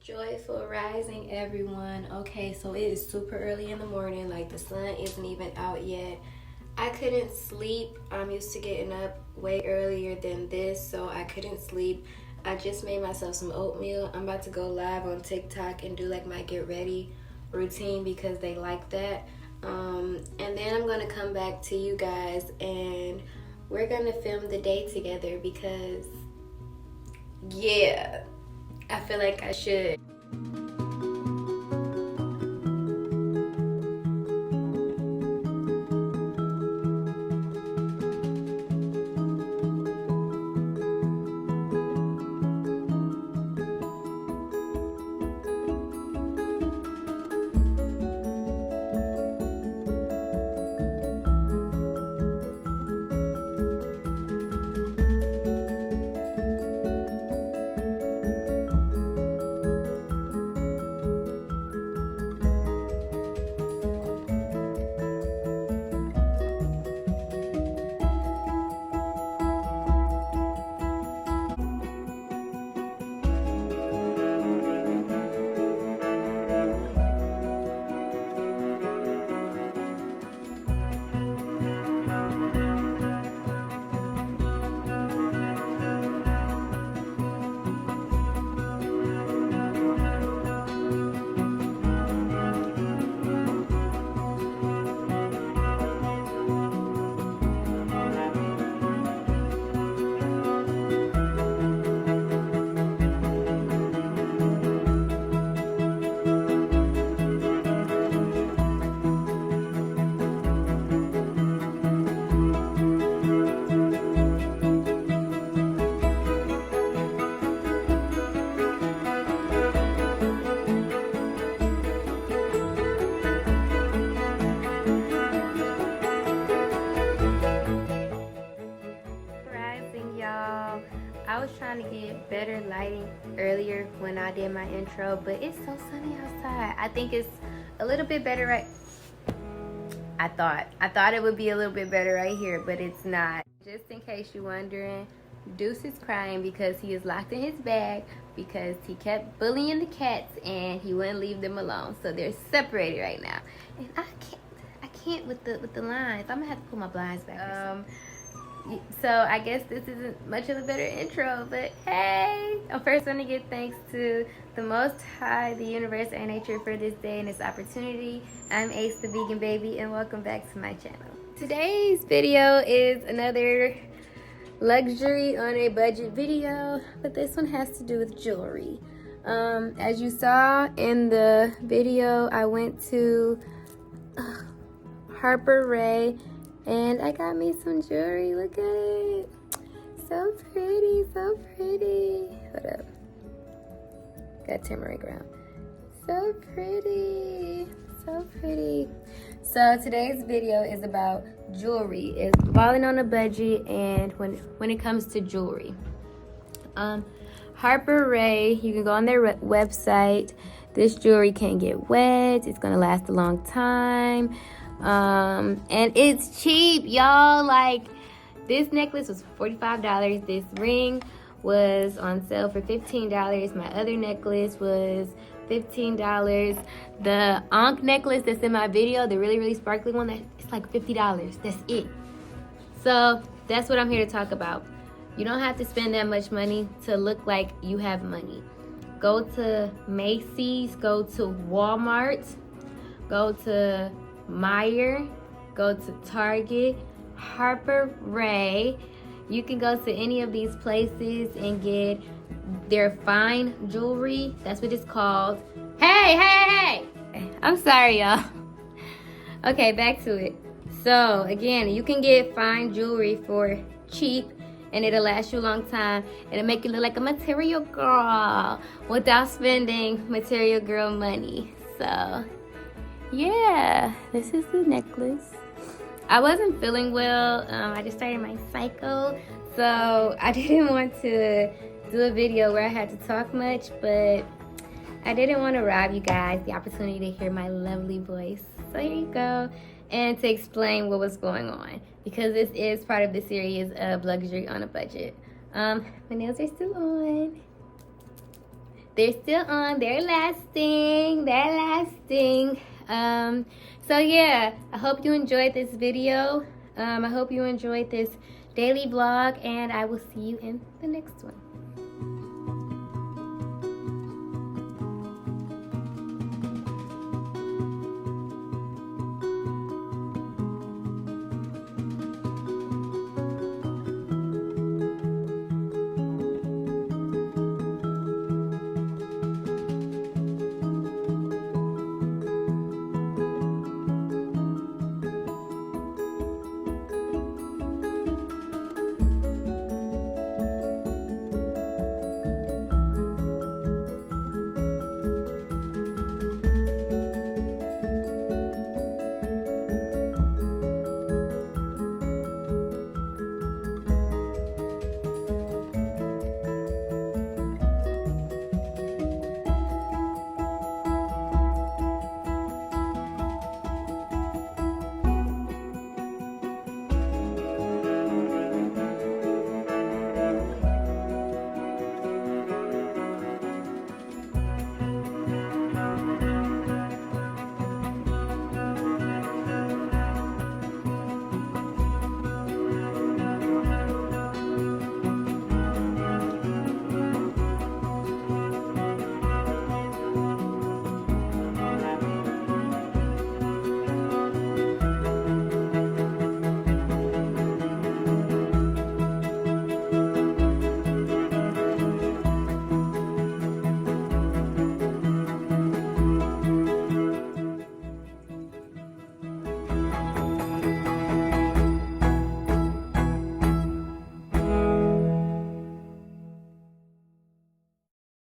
Joyful rising, everyone. Okay, so it is super early in the morning, like the sun isn't even out yet. I couldn't sleep. I'm used to getting up way earlier than this, so I couldn't sleep. I just made myself some oatmeal. I'm about to go live on TikTok and do like my get ready routine because they like that. And then I'm gonna come back to you guys and we're gonna film the day together because yeah, I feel like I should. Y'all, I was trying to get better lighting earlier when I did my intro, but it's so sunny outside. I think it's a little bit better right. I thought it would be a little bit better right here, but it's not. Just in case you're wondering, Deuce is crying because he is locked in his bag because he kept bullying the cats and he wouldn't leave them alone. So they're separated right now, and I can't with the lines. I'm gonna have to pull my blinds back. So I guess this isn't much of a better intro, but hey, I'm first going to give thanks to the Most High, the universe, and nature for this day and this opportunity. I'm Ace the Vegan Baby, and welcome back to my channel. Today's video is another luxury on a budget video, but this one has to do with jewelry. As you saw in the video, I went to Harper Ray. And I got me some jewelry. Look at it. So pretty, so pretty. Hold up. Got turmeric around. So pretty, so pretty. So today's video is about jewelry. It's balling on a budget and when it comes to jewelry. Harper Ray, you can go on their website. This jewelry can't get wet. It's gonna last a long time. And it's cheap, y'all. Like, this necklace was $45. This ring was on sale for $15. My other necklace was $15. The Ankh necklace that's in my video, the really sparkly one, it's like $50. That's it. So that's what I'm here to talk about. You don't have to spend that much money to look like you have money. Go to Macy's, go to Walmart, go to Meyer, go to Target, Harper Ray. You can go to any of these places and get their fine jewelry. That's what it's called. Hey! I'm sorry, y'all. Okay, back to it. So again, you can get fine jewelry for cheap and it'll last you a long time. It'll make you look like a material girl without spending material girl money. So yeah, this is the necklace. I wasn't feeling well. I just started my cycle, so I didn't want to do a video where I had to talk much, but I didn't want to rob you guys the opportunity to hear my lovely voice. So here you go, and to explain what was going on, because this is part of the series of luxury on a budget. My nails are still on. they're still on. They're lasting. So yeah, I hope you enjoyed this video. I hope you enjoyed this daily vlog, and I will see you in the next one.